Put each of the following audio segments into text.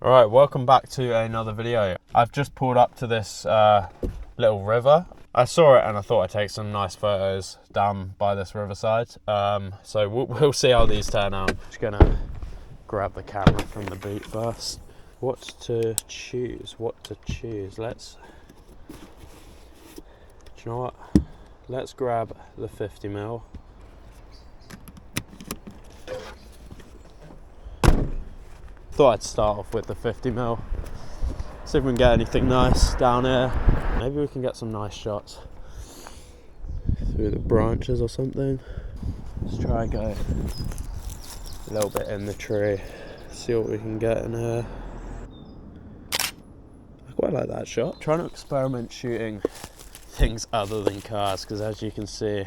Alright, welcome back to another video. I've just pulled up to this little river. I saw it and I thought I'd take some nice photos down by this riverside. So we'll see how these turn out. Just gonna grab the camera from the boot first. What to choose? Let's, do you know what? Let's grab the 50mm. Thought I'd start off with the 50mm. See if we can get anything nice down here. Maybe we can get some nice shots through the branches or something. Let's try and go a little bit in the tree. See what we can get in here. I quite like that shot. Trying to experiment shooting things other than cars, because as you can see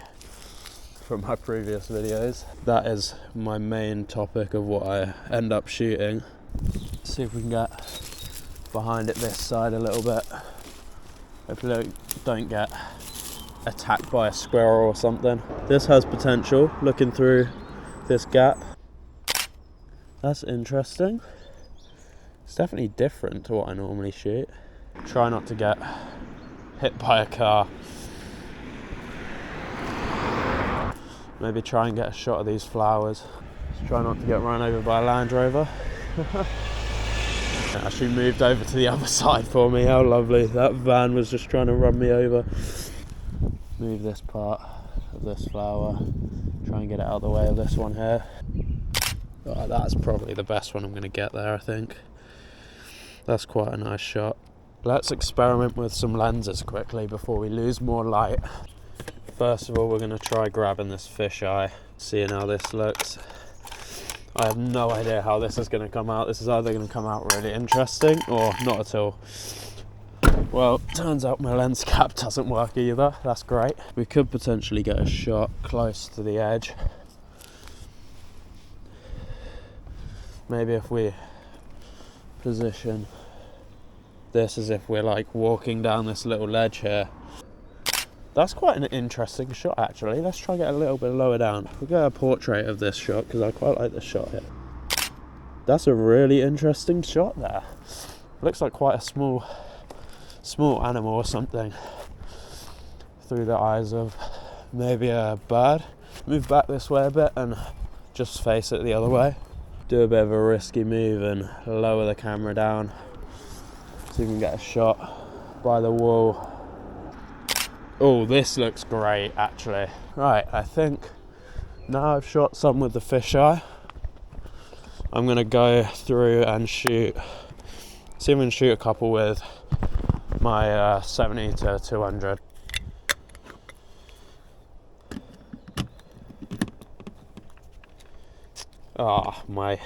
from my previous videos, that is my main topic of what I end up shooting. See if we can get behind it this side a little bit. Hopefully don't get attacked by a squirrel or something. This has potential, looking through this gap. That's interesting. It's definitely different to what I normally shoot. Try not to get hit by a car. Maybe try and get a shot of these flowers. Just try not to get run over by a Land Rover. It actually moved over to the other side for me. How lovely. That van was just trying to run me over. Move this part of this flower. Try and get it out of the way of this one here. Oh, that's probably the best one I'm going to get there, I think. That's quite a nice shot. Let's experiment with some lenses quickly before we lose more light. First of all, we're going to try grabbing this fisheye, seeing how this looks. I have no idea how this is going to come out. This is either going to come out really interesting or not at all. Well, turns out my lens cap doesn't work either. That's great. We could potentially get a shot close to the edge. Maybe if we position this as if we're like walking down this little ledge here. That's quite an interesting shot actually. Let's try and get a little bit lower down. We'll get a portrait of this shot because I quite like this shot here. That's a really interesting shot there. Looks like quite a small animal or something through the eyes of maybe a bird. Move back this way a bit and just face it the other way. Do a bit of a risky move and lower the camera down so you can get a shot by the wall. Oh, this looks great actually. Right, I think now I've shot some with the fisheye, I'm gonna go through and see if we can shoot a couple with my 70 to 200. Ah, my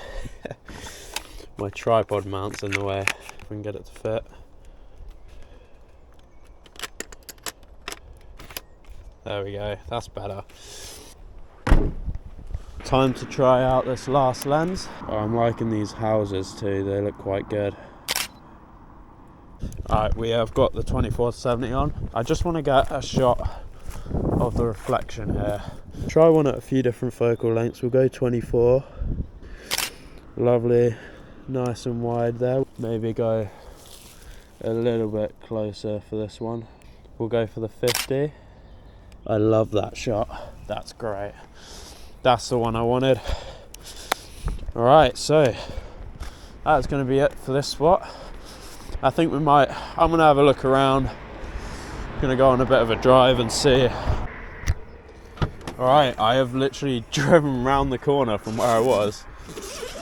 my tripod mount's in the way. If we can get it to fit. There we go, that's better. Time to try out this last lens. Oh, I'm liking these houses too, they look quite good. Alright, we have got the 24-70 on. I just want to get a shot of the reflection here. Try one at a few different focal lengths. We'll go 24. Lovely, nice and wide there. Maybe go a little bit closer for this one. We'll go for the 50. I love that shot. That's great. That's the one I wanted. Alright, so that's going to be it for this spot. I think I'm going to have a look around. Going to go on a bit of a drive and see. Alright, I have literally driven around the corner from where I was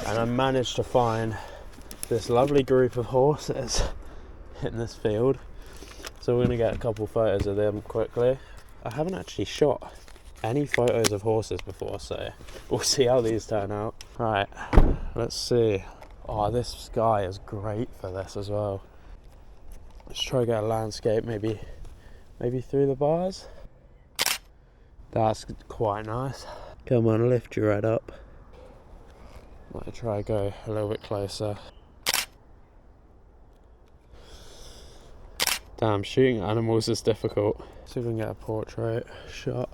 and I managed to find this lovely group of horses in this field. So we're going to get a couple photos of them quickly. I haven't actually shot any photos of horses before, so we'll see how these turn out. Right, let's see. Oh, this sky is great for this as well. Let's try to get a landscape, maybe through the bars. That's quite nice. Come on, lift your head up. Might try to go a little bit closer. Damn, shooting animals is difficult. See if we can get a portrait shot.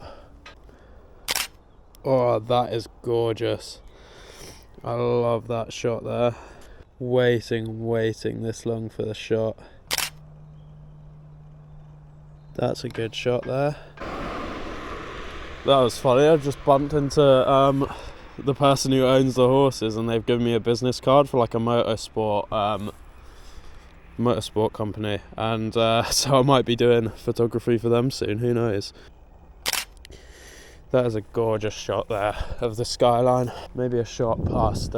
Oh, that is gorgeous. I love that shot there. waiting this long for the shot. That's a good shot there. That was funny. I just bumped into the person who owns the horses, and they've given me a business card for like a motorsport company, and so I might be doing photography for them soon, who knows. That is a gorgeous shot there of the skyline. Maybe a shot past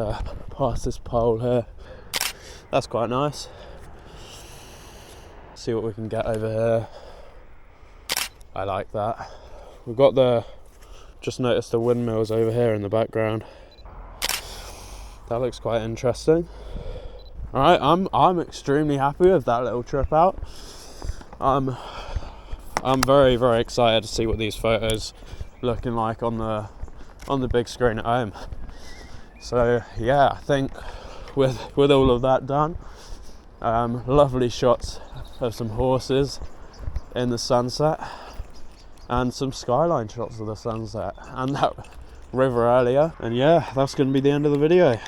this pole here. That's quite nice. See what we can get over here. I like that. We've got just noticed the windmills over here in the background. That looks quite interesting. Alright, I'm extremely happy with that little trip out. I'm very, very excited to see what these photos looking like on the big screen at home. So yeah, I think with all of that done, lovely shots of some horses in the sunset, and some skyline shots of the sunset and that river earlier. And yeah, that's going to be the end of the video.